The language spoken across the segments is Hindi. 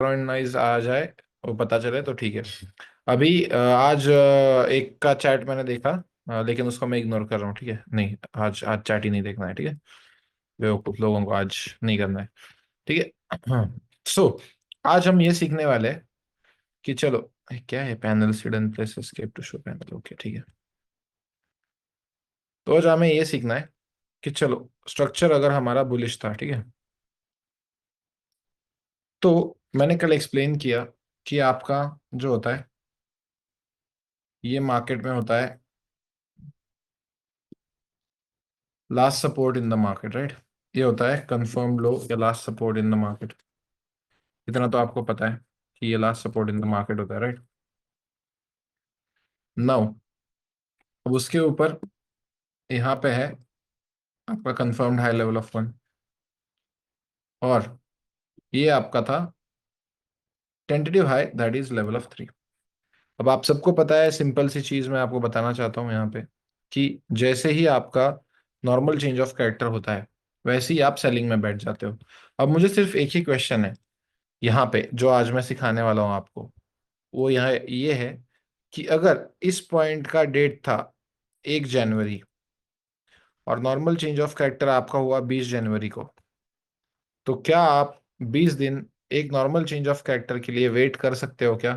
बैकग्राउंड नॉइज आ जाए वो पता चले तो ठीक है। अभी आज एक का चैट मैंने देखा, लेकिन उसको मैं इग्नोर कर रहा हूँ। ठीक है, नहीं आज आज चैट ही नहीं देखना है। ठीक है, बेवकूफ लोगों को आज नहीं करना है। ठीक है। सो आज हम ये सीखने वाले हैं कि चलो, क्या है panel hidden place escape to show panel. Okay ठीक है। तो आज हमें ये सीखना है कि चलो, स्ट्रक्चर अगर हमारा बुलिश था, ठीक है, तो मैंने कल एक्सप्लेन किया कि आपका जो होता है ये मार्केट में होता है last support in the market, right. ये होता है कंफर्म लो या last support in the market. इतना तो आपको पता है कि ये last support in the market होता है, राइट। नाउ अब उसके ऊपर यहाँ पे है आपका confirmed high level of one, और ये आपका था tentative high that is level of three. अब आप सबको पता है, सिंपल सी चीज मैं आपको बताना चाहता हूँ यहाँ पे कि जैसे ही आपका नॉर्मल चेंज ऑफ कैरेक्टर होता है वैसे ही आप सेलिंग में बैठ जाते हो। अब मुझे सिर्फ एक ही क्वेश्चन है यहाँ पे जो आज मैं सिखाने वाला हूँ आपको, वो यहाँ ये है कि अगर इस पॉइंट का डेट था 1 जनवरी और नॉर्मल चेंज ऑफ कैरेक्टर आपका हुआ 20 जनवरी को, तो क्या आप 20 दिन एक नॉर्मल चेंज ऑफ कैरेक्टर के लिए वेट कर सकते हो क्या?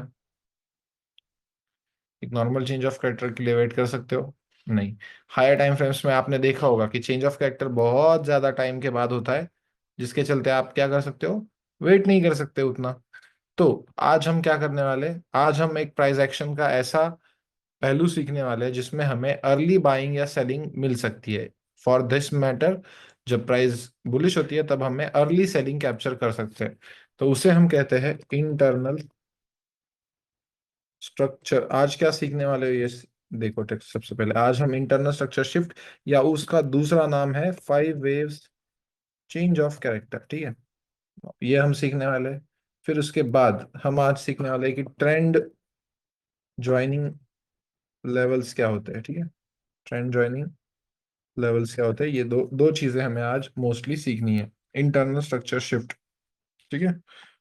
एक नॉर्मल चेंज ऑफ कैरेक्टर के लिए वेट कर सकते हो? नहीं। हायर टाइम फ्रेम्स में आपने देखा होगा कि चेंज ऑफ कैरेक्टर बहुत ज्यादा टाइम के बाद होता है, जिसके चलते आप क्या कर सकते हो, वेट नहीं कर सकते उतना। तो आज हम क्या करने वाले हैं? आज हम एक प्राइस एक्शन का ऐसा पहलू सीखने वाले हैं जिसमें हमें अर्ली बाइंग या सेलिंग मिल सकती है। फॉर दिस मैटर, जब प्राइस बुलिश होती है तब हमें अर्ली सेलिंग कैप्चर कर सकते हैं। तो उसे हम कहते हैं इंटरनल स्ट्रक्चर। आज क्या सीखने वाले हो ये देखो टेक्स्ट। सबसे पहले आज हम इंटरनल स्ट्रक्चर शिफ्ट, या उसका दूसरा नाम है 5 वेव्स चेंज ऑफ कैरेक्टर, ठीक है, ये हम सीखने वाले हैं। फिर उसके बाद हम आज सीखने वाले हैं कि ट्रेंड ज्वाइनिंग लेवल्स क्या होते हैं, ठीक है। ट्रेंड ज्वाइनिंग लेवल्स क्या होते हैं, ये दो दो चीजें हमें आज मोस्टली सीखनी है। इंटरनल स्ट्रक्चर शिफ्ट, ठीक है।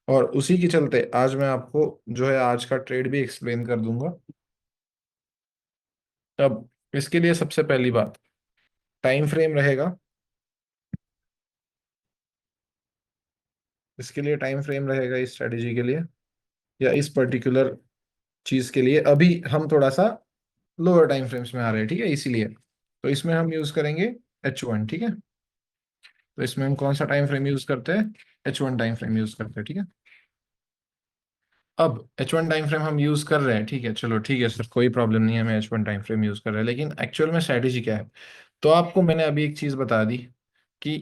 और उसी के चलते आज मैं आपको जो है आज का ट्रेड भी एक्सप्लेन कर दूंगा। अब इसके लिए सबसे पहली बात, टाइम फ्रेम रहेगा। इसके लिए टाइम फ्रेम रहेगा इस स्ट्रेटेजी के लिए, या इस पर्टिकुलर चीज के लिए। अभी हम थोड़ा सा लोअर टाइम फ्रेम्स में आ रहे हैं, ठीक है, इसीलिए तो इसमें हम यूज करेंगे H1, ठीक है। तो इसमें हम कौन सा टाइम फ्रेम यूज करते हैं? H1 टाइम फ्रेम यूज करते हैं, ठीक है। अब H1 टाइम फ्रेम हम यूज कर रहे हैं, ठीक है, चलो ठीक है सर, कोई प्रॉब्लम नहीं है, हमें H1 टाइम फ्रेम यूज कर रहे हैं, लेकिन एक्चुअल में स्ट्रेटेजी क्या है? तो आपको मैंने अभी एक चीज बता दी कि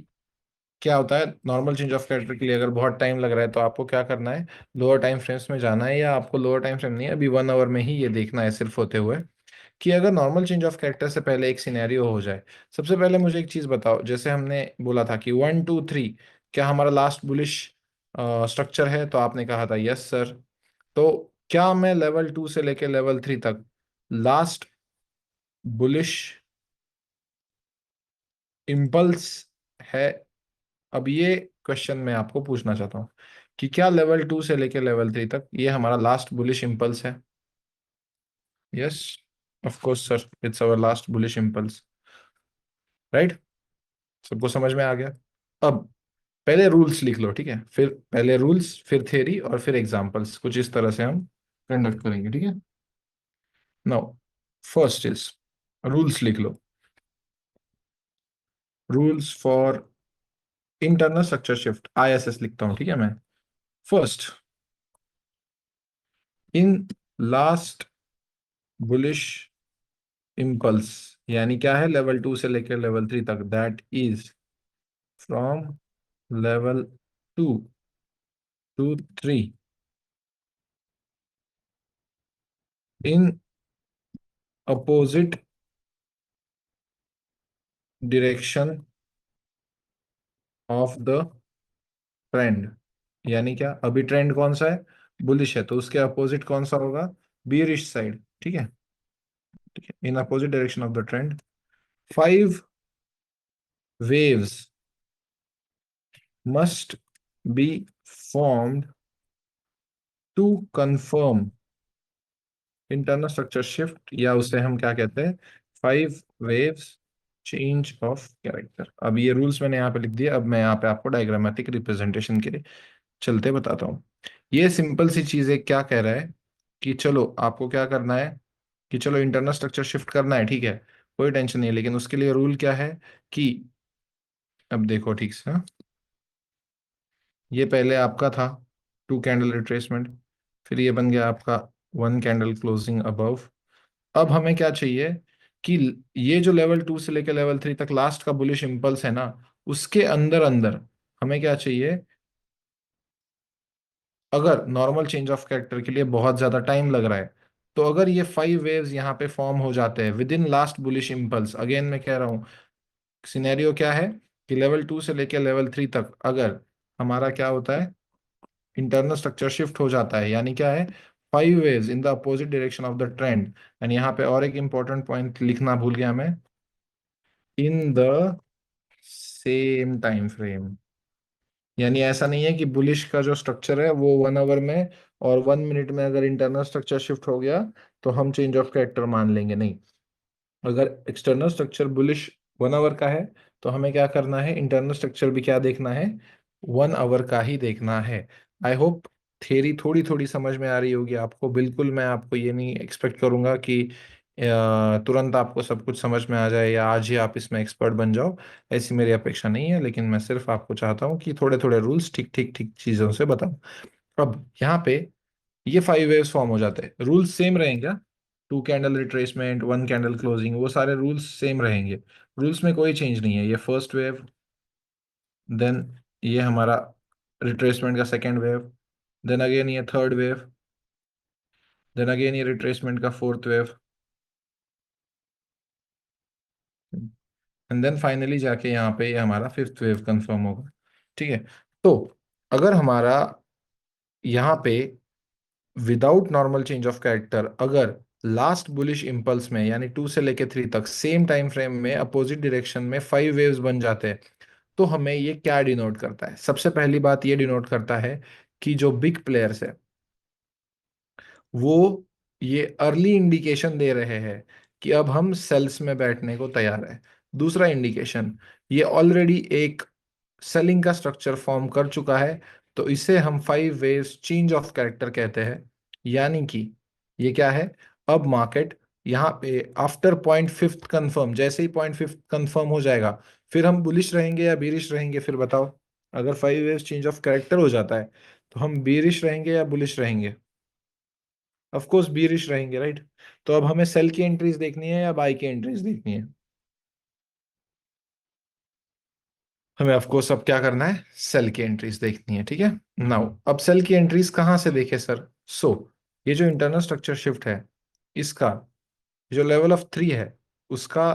क्या होता है नॉर्मल चेंज ऑफ कैरेक्टर के लिए अगर बहुत टाइम लग रहा है तो आपको क्या करना है, लोअर टाइम फ्रेम्स में जाना है, या आपको लोअर टाइम फ्रेम नहीं है, अभी 1 आवर में ही ये देखना है सिर्फ होते हुए कि अगर नॉर्मल चेंज ऑफ कैरेक्टर से पहले एक सिनेरियो हो जाए। सबसे पहले मुझे एक चीज बताओ, जैसे हमने बोला था कि 1 2 3 क्या हमारा लास्ट बुलिश स्ट्रक्चर है, तो आपने कहा था यस सर। तो क्या मैं लेवल 2 से लेके लेवल 3 तक लास्ट बुलिश इम्पल्स है? अब ये क्वेश्चन मैं आपको पूछना चाहता हूँ कि क्या लेवल 2 से लेके लेवल 3 तक ये हमारा लास्ट बुलिश इम्पल्स है? Yes, of course sir, it's our last bullish impulse, right. सबको समझ में आ गया? अब पहले रूल्स लिख लो, ठीक है, फिर पहले रूल्स फिर थ्योरी और फिर एग्जांपल्स, कुछ इस तरह से हम कंडक्ट करेंगे, ठीक है। नाउ फर्स्ट इज, रूल्स लिख लो, rules for internal structure shift, ISS लिखता हूं, ठीक है मैं। First, in last bullish impulse, यानी क्या है, लेवल 2 से लेकर लेवल 3 तक, that is from level 2 to 3 in opposite direction of the trend. यानी क्या, अभी ट्रेंड कौन सा है, बुलिश है, तो उसके अपोजिट कौन सा होगा, बियरिश साइड, ठीक है। ठीक है, in opposite direction of the trend 5 waves must be formed to confirm internal structure shift, या उसे हम क्या कहते हैं, 5 वेव्स चेंज ऑफ कैरेक्टर। अब ये रूल्स मैंने यहाँ पे लिख दिए। अब मैं यहाँ पे आपको डायग्रामेटिक रिप्रेजेंटेशन के लिए चलते बताता हूँ। ये सिंपल सी चीज है, क्या कह रहा है कि चलो आपको क्या करना है, कि चलो इंटरनल स्ट्रक्चर शिफ्ट करना है, ठीक है, कोई टेंशन नहीं है, लेकिन उसके लिए रूल क्या है कि अब देखो ठीक से, हाँ? ये पहले आपका था 2 कैंडल रिट्रेसमेंट, फिर ये बन गया आपका 1 कैंडल क्लोजिंग अबव। अब हमें क्या चाहिए कि ये जो लेवल 2 से लेकर लेवल 3 तक लास्ट का बुलिश इंपल्स है ना, उसके अंदर अंदर हमें क्या चाहिए, अगर नॉर्मल चेंज ऑफ कैरेक्टर के लिए बहुत ज्यादा टाइम लग रहा है, तो अगर ये 5 वेव्स यहाँ पे फॉर्म हो जाते हैं with in last bullish impulse, again मैं कह रहा हूँ, सिनेरियो क्या है कि लेवल 2 से लेकर लेवल 3 तक अगर हमारा क्या होता है, इंटरनल स्ट्रक्चर शिफ्ट हो जाता है, यानी क्या है, 5 waves in the opposite direction of the trend. And यहाँ पे और एक इंपॉर्टेंट पॉइंट लिखना भूल गया मैं, in the same time frame. यानी ऐसा नहीं है कि बुलिश का जो स्ट्रक्चर है वो 1 आवर में और 1 मिनट में अगर इंटरनल स्ट्रक्चर शिफ्ट हो गया तो हम चेंज ऑफ कैरेक्टर मान लेंगे, नहीं। अगर एक्सटर्नल स्ट्रक्चर बुलिश 1 आवर का है तो हमें क्या करना है, इंटरनल स्ट्रक्चर भी क्या देखना है, 1 आवर का ही देखना है। आई होप थ्योरी थोड़ी थोड़ी समझ में आ रही होगी आपको। बिल्कुल मैं आपको ये नहीं एक्सपेक्ट करूंगा कि तुरंत आपको सब कुछ समझ में आ जाए या आज ही आप इसमें एक्सपर्ट बन जाओ, ऐसी मेरी अपेक्षा नहीं है। लेकिन मैं सिर्फ आपको चाहता हूँ कि थोड़े थोड़े रूल्स ठीक ठीक ठीक चीज़ों से बताऊं। अब यहाँ पे ये 5 वेव्स फॉर्म हो जाते हैं, रूल्स सेम रहेंगे क्या, 2 कैंडल रिट्रेसमेंट, 1 कैंडल क्लोजिंग, वो सारे रूल्स सेम रहेंगे। रूल्स में कोई चेंज नहीं है। ये फर्स्ट वेव, देन ये हमारा रिट्रेसमेंट का सेकेंड वेव, देन अगेन ये थर्ड वेव, देन अगेन ये रिट्रेसमेंट का fourth wave, and then finally जाके यहाँ पे ये हमारा फिफ्थ वेव कंफर्म होगा। ठीक है। तो अगर हमारा यहाँ पे without normal change of character अगर लास्ट बुलिश इंपल्स में यानी 2 से लेके 3 तक सेम टाइम फ्रेम में अपोजिट डायरेक्शन में 5 वेव्स बन जाते हैं, तो हमें ये क्या डिनोट करता है, सबसे पहली बात ये डिनोट करता है कि जो बिग प्लेयर्स है वो ये अर्ली इंडिकेशन दे रहे हैं कि अब हम सेल्स में बैठने को तैयार है। दूसरा इंडिकेशन, ये ऑलरेडी एक सेलिंग का स्ट्रक्चर फॉर्म कर चुका है, तो इसे हम 5 वेव्स चेंज ऑफ कैरेक्टर कहते हैं। यानी कि ये क्या है, अब मार्केट यहाँ पे आफ्टर पॉइंट 5 कंफर्म, जैसे ही पॉइंट 5 कंफर्म हो जाएगा, फिर हम बुलिश रहेंगे या बीरिश रहेंगे, फिर बताओ। अगर 5 वेव्स चेंज ऑफ कैरेक्टर हो जाता है तो हम बीरिश रहेंगे या बुलिश रहेंगे, ऑफ कोर्स बीरिश रहेंगे, राइट। तो अब हमें सेल की एंट्रीज देखनी है या बाई की एंट्रीज देखनी है, हमें ऑफ कोर्स अब क्या करना है, सेल की एंट्रीज देखनी है, ठीक है। नाउ अब सेल की एंट्रीज कहाँ से देखे सर, सो ये जो इंटरनल स्ट्रक्चर शिफ्ट है, इसका जो लेवल ऑफ 3 है उसका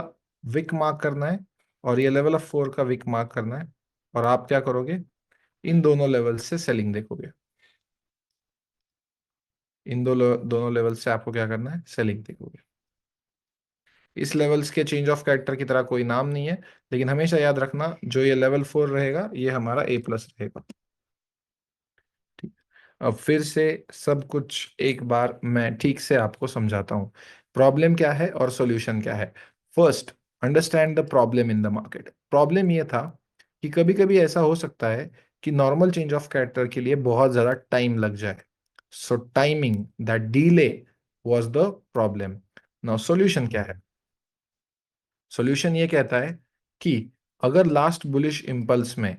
विक मार्क करना है, और ये लेवल ऑफ 4 का विक मार्क करना है, और आप क्या करोगे, इन दोनों लेवल से सेलिंग देखोगे। इन दोनों लेवल से आपको क्या करना है, सेलिंग देखोगे। इस लेवल्स के चेंज ऑफ कैरेक्टर की तरह कोई नाम नहीं है, लेकिन हमेशा याद रखना जो ये लेवल 4 रहेगा ये हमारा A+ रहेगा। ठीक। अब फिर से सब कुछ एक बार मैं ठीक से आपको समझाता हूँ, प्रॉब्लम क्या है और सॉल्यूशन क्या है। First, understand the problem in the market. Problem ये था कि कभी कभी ऐसा हो सकता है कि नॉर्मल चेंज ऑफ कैरेक्टर के लिए बहुत ज्यादा टाइम लग जाए। So timing, that delay was the problem. Now solution क्या है, सॉल्यूशन ये कहता है कि अगर लास्ट बुलिश इंपल्स में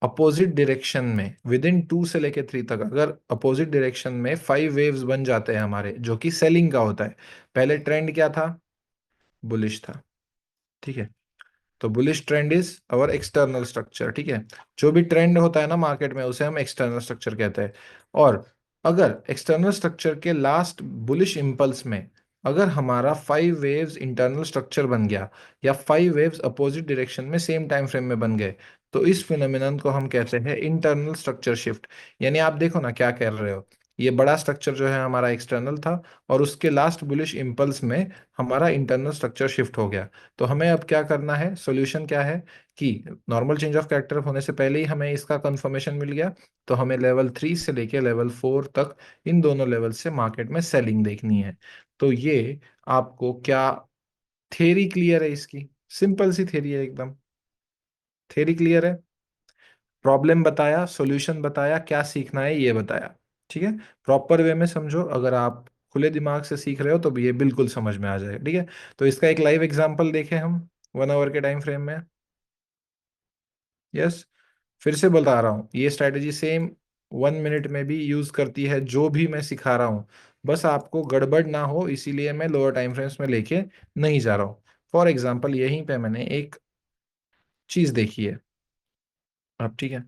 अपोजिट डायरेक्शन में विद इन 2 से लेके 3 तक अगर अपोजिट डायरेक्शन में 5 वेव्स बन जाते हैं हमारे, जो कि सेलिंग का होता है, पहले ट्रेंड क्या था, बुलिश था, ठीक है। तो bullish trend is our external structure, ठीक है। जो भी ट्रेंड होता है ना मार्केट में उसे हम एक्सटर्नल स्ट्रक्चर कहते हैं। और अगर एक्सटर्नल स्ट्रक्चर के लास्ट बुलिश इंपल्स में अगर हमारा 5 वेव्स इंटरनल स्ट्रक्चर बन गया या 5 वेव्स अपोजिट डायरेक्शन में सेम टाइम फ्रेम में बन गए, तो इस फिनोमिनन को हम कहते हैं इंटरनल स्ट्रक्चर शिफ्ट। यानी आप देखो ना क्या कर रहे हो, ये बड़ा स्ट्रक्चर जो है हमारा एक्सटर्नल था, और उसके लास्ट बुलिश इम्पल्स में हमारा इंटरनल स्ट्रक्चर शिफ्ट हो गया। तो हमें अब क्या करना है, सॉल्यूशन क्या है कि नॉर्मल चेंज ऑफ कैरेक्टर होने से पहले ही हमें इसका कंफर्मेशन मिल गया, तो हमें लेवल 3 से लेके लेवल 4 तक इन दोनों लेवल से मार्केट में सेलिंग देखनी है। तो ये आपको क्या थ्योरी क्लियर है इसकी? सिंपल सी थ्योरी है एकदम। थ्योरी क्लियर है, प्रॉब्लम बताया, सॉल्यूशन बताया, क्या सीखना है ये बताया। ठीक है, प्रॉपर वे में समझो, अगर आप खुले दिमाग से सीख रहे हो तो भी ये बिल्कुल समझ में आ जाएगा। ठीक है, तो इसका एक लाइव एग्जांपल देखें हम 1 आवर के टाइम फ्रेम में। यस, फिर से बता रहा हूँ, ये स्ट्रैटेजी सेम 1 मिनट में भी यूज करती है जो भी मैं सिखा रहा हूँ। बस आपको गड़बड़ ना हो इसीलिए मैं लोअर टाइम फ्रेम्स में लेके नहीं जा रहा हूँ। फॉर एग्जाम्पल यहीं पे मैंने एक चीज देखी है। अब ठीक है,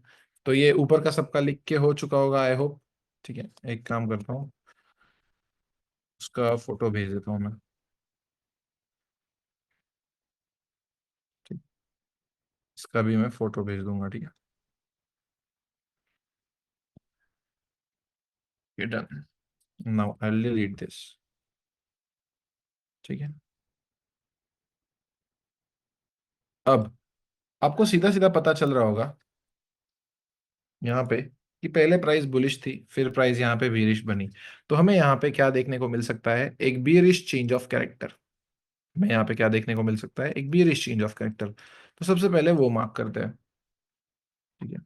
तो ये ऊपर का सबका लिख के हो चुका होगा आई होप। ठीक है, एक काम करता हूँ, उसका फोटो भेज देता हूँ मैं। ठीक, इसका भी मैं फोटो भेज दूंगा। ठीक है, ये done. Now I will read this. ठीक है, अब आपको सीधा सीधा पता चल रहा होगा यहाँ पे कि पहले प्राइस बुलिश थी, फिर प्राइस यहाँ पे बीरिश बनी। तो हमें यहाँ पे क्या देखने को मिल सकता है, एक बीरिश चेंज ऑफ कैरेक्टर। हमें यहाँ पे क्या देखने को मिल सकता है, एक बीरिश चेंज ऑफ कैरेक्टर। तो सबसे पहले वो मार्क करते हैं। ठीक है,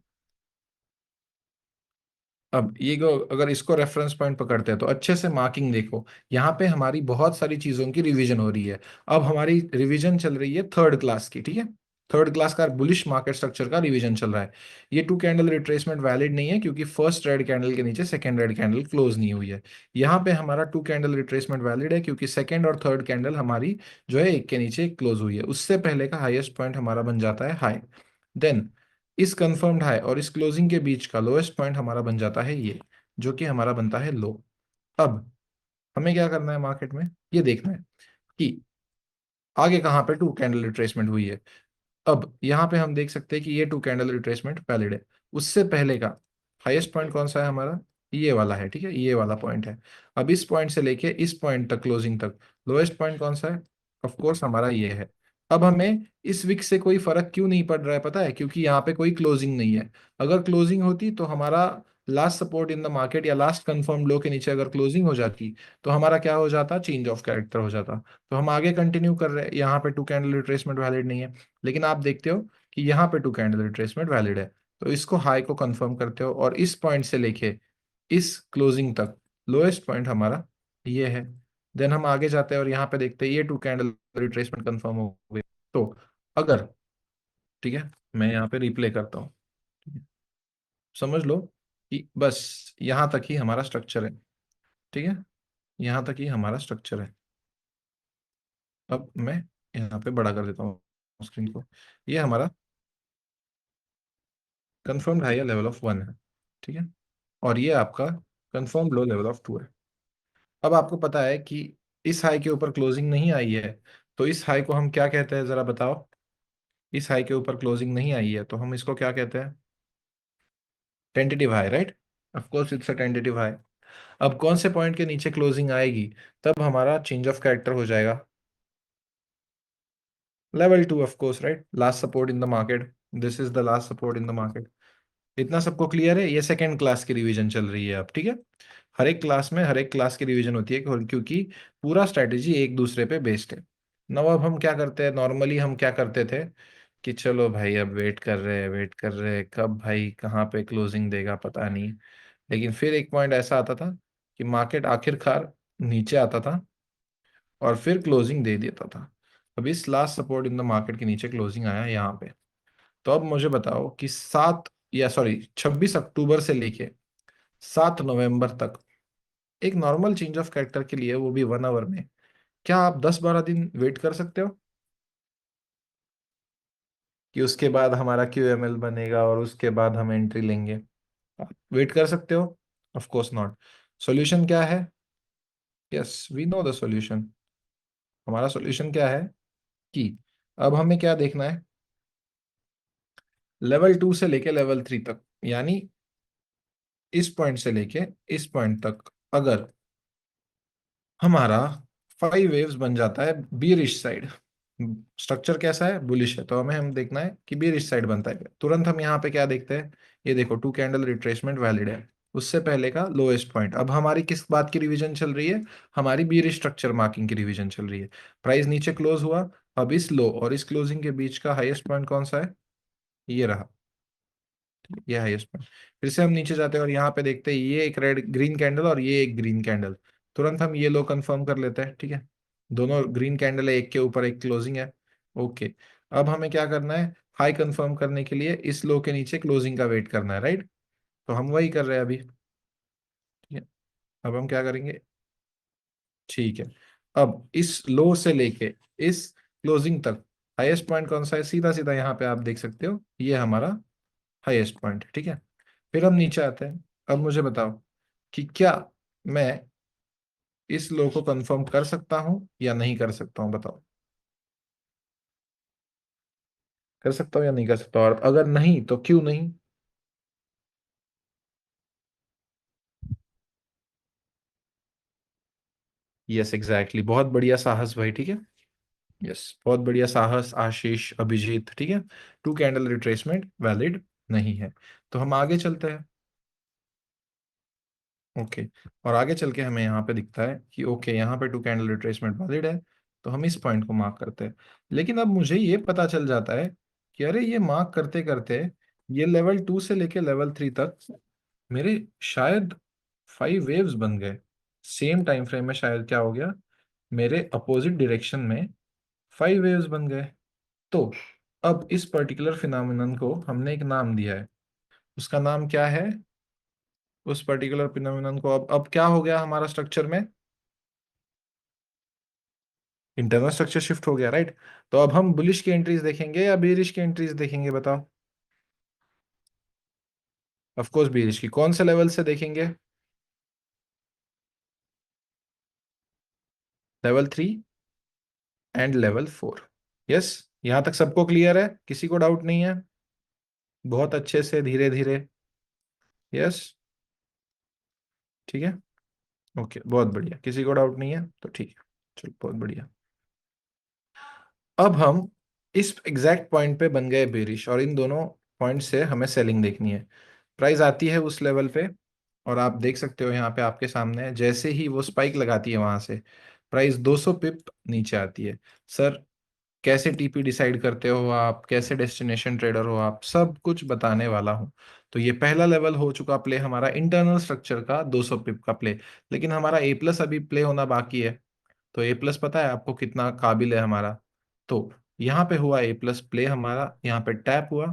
अब ये अगर इसको रेफरेंस पॉइंट पकड़ते हैं तो अच्छे से मार्किंग देखो, यहाँ पे हमारी बहुत सारी चीजों की रिवीजन हो रही है। अब हमारी रिवीजन चल रही है थर्ड क्लास की। ठीक है, थर्ड क्लास का बुलिश मार्केट स्ट्रक्चर का रिवीजन चल रहा है। ये टू कैंडल रिट्रेसमेंट वैलिड नहीं है क्योंकि फर्स्ट रेड कैंडल के नीचे सेकंड रेड कैंडल क्लोज नहीं हुई है। यहाँ पे हमारा टू कैंडल रिट्रेसमेंट वैलिड है क्योंकि सेकंड और थर्ड कैंडल हमारी जो है एक के नीचे क्लोज हुई है। उससे पहले का हाईएस्ट पॉइंट हमारा बन जाता है हाई। देन इस कंफर्म्ड हाई और इस क्लोजिंग के बीच का लोएस्ट पॉइंट हमारा बन जाता है ये, जो कि हमारा बनता है लो। अब हमें क्या करना है मार्केट में, ये देखना है कि आगे कहाँ पे टू कैंडल रिट्रेसमेंट हुई है। अब यहाँ पे हम देख सकते हैं कि ये टू कैंडल रिट्रेसमेंट वैलिड है। उससे पहले का हाईएस्ट पॉइंट कौन सा है हमारा, ये वाला है। ठीक है, ये वाला पॉइंट है। अब इस पॉइंट से लेके इस पॉइंट तक क्लोजिंग तक लोएस्ट पॉइंट कौन सा है, ऑफ कोर्स हमारा ये है। अब हमें इस विक से कोई फर्क क्यों नहीं पड़ रहा है पता है, क्योंकि यहाँ पे कोई क्लोजिंग नहीं है। अगर क्लोजिंग होती तो हमारा last support in the market या लास्ट कंफर्म लो के नीचे अगर क्लोजिंग हो जाती तो हमारा क्या हो जाता, चेंज ऑफ कैरेक्टर हो जाता। तो हम आगे कंटिन्यू कर रहे हैं, यहाँ पे टू कैंडल रिट्रेसमेंट वैलिड नहीं है, लेकिन आप देखते हो कि यहाँ पे टू कैंडल रिट्रेसमेंट वैलिड है। तो इसको हाई को कंफर्म करते हो और इस पॉइंट से लेके इस क्लोजिंग तक लोएस्ट पॉइंट हमारा ये है। देन हम आगे जाते हैं और यहाँ पे देखते हैं ये टू कैंडल रिट्रेसमेंट कंफर्म हो गई। तो अगर, ठीक है, मैं यहाँ पे रिप्ले करता हूँ। ठीक है? समझ लो कि बस यहाँ तक ही हमारा स्ट्रक्चर है। ठीक है, यहाँ तक ही हमारा स्ट्रक्चर है। अब मैं यहाँ पे बड़ा कर देता हूँ स्क्रीन को। ये हमारा कंफर्म्ड हाई लेवल ऑफ 1 है। ठीक है, और ये आपका कंफर्म लो लेवल ऑफ 2 है। अब आपको पता है कि इस हाई के ऊपर क्लोजिंग नहीं आई है, तो इस हाई को हम क्या कहते हैं जरा बताओ। इस हाई के ऊपर क्लोजिंग नहीं आई है तो हम इसको क्या कहते हैं, tentative high, right? Of course it's a tentative high. अब कौन से पॉइंट के नीचे क्लोजिंग आएगी तब हमारा चेंज ऑफ कैरेक्टर हो जाएगा, level 2 of course, right? Last support in the market, this is the last support in the market. इतना सबको क्लियर है? ये सेकंड क्लास की रिवीजन चल रही है अब। ठीक है, हर एक क्लास में हर एक क्लास की रिवीजन होती है क्योंकि पूरा स्ट्रेटेजी एक दूसरे पे बेस्ड है। नौ अब हम क्या करते हैं, नॉर्मली हम क्या करते थे कि चलो भाई अब वेट कर रहे हैं कब भाई कहाँ पे क्लोजिंग देगा पता नहीं। लेकिन फिर एक पॉइंट ऐसा आता था कि मार्केट आखिरकार नीचे आता था और फिर क्लोजिंग दे देता था। अब इस last support in the market के नीचे क्लोजिंग आया यहाँ पे। तो अब मुझे बताओ कि 26 अक्टूबर से लेके 7 नवंबर तक एक नॉर्मल चेंज ऑफ कैरेक्टर के लिए, वो भी 1 आवर में, क्या आप 10-12 दिन वेट कर सकते हो कि उसके बाद हमारा QML बनेगा और उसके बाद हम एंट्री लेंगे? आप वेट कर सकते हो? Of course not. सॉल्यूशन क्या है? Yes, we know the solution. हमारा सॉल्यूशन क्या है कि अब हमें क्या देखना है, लेवल 2 से लेके लेवल 3 तक, यानी इस पॉइंट से लेके इस पॉइंट तक अगर हमारा 5 वेव्स बन जाता है बीरिश साइड, स्ट्रक्चर कैसा है, बुलिश है, तो हमें हम देखना है कि बीरिश साइड बनता है क्या। तुरंत हम यहाँ पे क्या देखते हैं, ये देखो 2 कैंडल रिट्रेसमेंट वैलिड है, उससे पहले का लोएस्ट पॉइंट। अब हमारी किस बात की रिवीजन चल रही है, हमारी बीरिश स्ट्रक्चर मार्किंग की रिवीजन चल रही है। प्राइस नीचे क्लोज हुआ, अब इस लो और इस क्लोजिंग के बीच का हाईएस्ट पॉइंट कौन सा है, ये रहा, ये हाईएस्ट पॉइंट। फिर से हम नीचे जाते हैं और यहाँ पे देखते हैं ये एक रेड ग्रीन कैंडल और ये एक ग्रीन कैंडल, तुरंत हम ये लो कंफर्म कर लेते हैं, ठीक है। दोनों ग्रीन कैंडल है, एक के ऊपर एक क्लोजिंग है, ओके। अब हमें क्या करना है, हाई कंफर्म करने के लिए इस लो के नीचे क्लोजिंग का वेट करना है, राइट। तो हम वही कर रहे हैं अभी, ठीक है। अब हम क्या करेंगे, ठीक है, अब इस लो से लेके इस क्लोजिंग तक हाईएस्ट पॉइंट कौन सा है, सीधा सीधा यहाँ पे आप देख सकते हो, ये हमारा हाईएस्ट पॉइंट है, ठीक है। फिर हम नीचे आते हैं। अब मुझे बताओ कि क्या मैं इस लो को कंफर्म कर सकता हूं या नहीं कर सकता हूं, बताओ। कर सकता हूं या नहीं कर सकता, और अगर नहीं तो क्यों नहीं। यस एग्जैक्टली, बहुत बढ़िया साहस भाई, ठीक है। यस, बहुत बढ़िया साहस आशीष अभिजीत, ठीक है। 2 कैंडल रिट्रेसमेंट वैलिड नहीं है, तो हम आगे चलते हैं। ओके, और आगे चल के हमें यहाँ पे दिखता है कि ओके यहाँ पे 2 कैंडल रिट्रेसमेंट वैलिड है, तो हम इस पॉइंट को मार्क करते हैं। लेकिन अब मुझे ये पता चल जाता है कि अरे ये मार्क करते करते ये लेवल 2 से लेके लेवल 3 तक मेरे शायद 5 वेव्स बन गए। सेम टाइम फ्रेम में शायद क्या हो गया, मेरे अपोजिट डायरेक्शन में 5 वेव्स बन गए। तो अब इस पर्टिकुलर फिनोमिनन को हमने एक नाम दिया है, उसका नाम क्या है, उस पर्टिकुलर फिनोमिनन को अब क्या हो गया हमारा स्ट्रक्चर में, इंटरनल स्ट्रक्चर शिफ्ट हो गया, राइट। तो अब हम बुलिश की एंट्रीज देखेंगे या बेरिश की एंट्रीज देखेंगे, बताओ। ऑफ कोर्स बेरिश की, कौन से लेवल से देखेंगे, लेवल 3 एंड लेवल 4। यस, यहां तक सबको क्लियर है, किसी को डाउट नहीं है, बहुत अच्छे से धीरे धीरे। यस, ठीक है, ओके, बहुत बढ़िया, किसी को डाउट नहीं है तो ठीक है, चलो बहुत बढ़िया। अब हम इस एग्जैक्ट पॉइंट पे बन गए बेरिश, और इन दोनों पॉइंट से हमें सेलिंग देखनी है। प्राइस आती है उस लेवल पे, और आप देख सकते हो यहाँ पे आपके सामने है, जैसे ही वो स्पाइक लगाती है वहां से प्राइस 200 पिप नीचे आती है। सर कैसे टीपी डिसाइड करते हो आप, कैसे डेस्टिनेशन ट्रेडर हो आप, सब कुछ बताने वाला हूँ। तो ये पहला लेवल हो चुका प्ले हमारा, इंटरनल स्ट्रक्चर का 200 पिप का प्ले। लेकिन हमारा ए प्लस अभी प्ले होना बाकी है। तो ए प्लस पता है आपको कितना काबिल है हमारा, तो यहाँ पे हुआ ए प्लस प्ले हमारा, यहाँ पे टैप हुआ,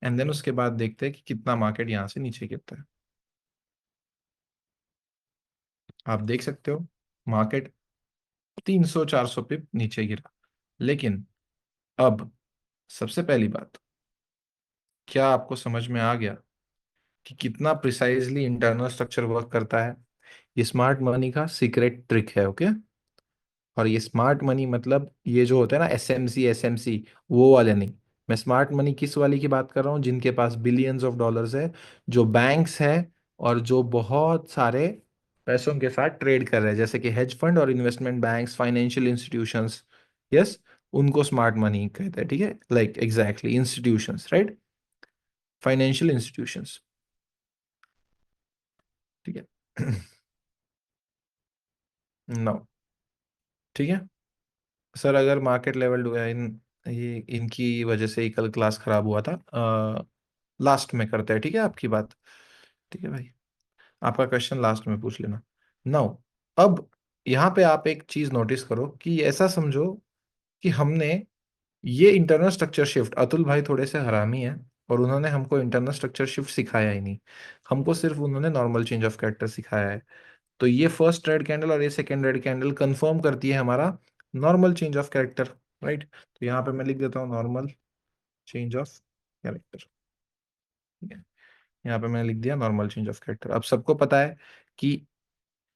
एंड देन उसके बाद देखते हैं कि कितना मार्केट यहाँ से नीचे गिरता है। आप देख सकते हो मार्केट 300 400 पिप नीचे गिरा। लेकिन अब सबसे पहली बात, क्या आपको समझ में आ गया कि कितना प्रिसाइजली इंटरनल स्ट्रक्चर वर्क करता है। ये स्मार्ट मनी का सीक्रेट ट्रिक है, ओके। और ये स्मार्ट मनी मतलब ये जो होता है ना एसएमसी एसएमसी, वो वाले नहीं। मैं स्मार्ट मनी किस वाली की बात कर रहा हूँ, जिनके पास बिलियंस ऑफ डॉलर्स है, जो बैंक्स है, और जो बहुत सारे पैसों के साथ ट्रेड कर रहे हैं, जैसे कि हेज फंड और investment banks, financial institutions. Yes, उनको स्मार्ट मनी कहते हैं, ठीक है, like exactly institutions, right, financial institutions, ठीक है। नो, ठीक है। सर अगर मार्केट लेवल इन ये इनकी वजह से ही कल क्लास खराब हुआ था, लास्ट में करते हैं, ठीक है आपकी बात, ठीक है भाई, आपका क्वेश्चन लास्ट में पूछ लेना। नाउ, अब यहाँ पे आप एक चीज नोटिस करो कि ऐसा समझो कि हमने ये इंटरनल स्ट्रक्चर शिफ्ट, अतुल भाई थोड़े से हरामी है, और उन्होंने हमको इंटरनल स्ट्रक्चर शिफ्ट सिखाया ही नहीं, हमको सिर्फ उन्होंने नॉर्मल चेंज ऑफ कैरेक्टर सिखाया है। तो ये फर्स्ट रेड कैंडल और ये सेकेंड रेड कैंडल कंफर्म करती है हमारा normal change of character, right. तो यहाँ पे मैं लिख देता हूँ नॉर्मल चेंज ऑफ कैरेक्टर, ठीक है। यहाँ पे मैंने लिख दिया नॉर्मल चेंज ऑफ कैरेक्टर। अब सबको पता है कि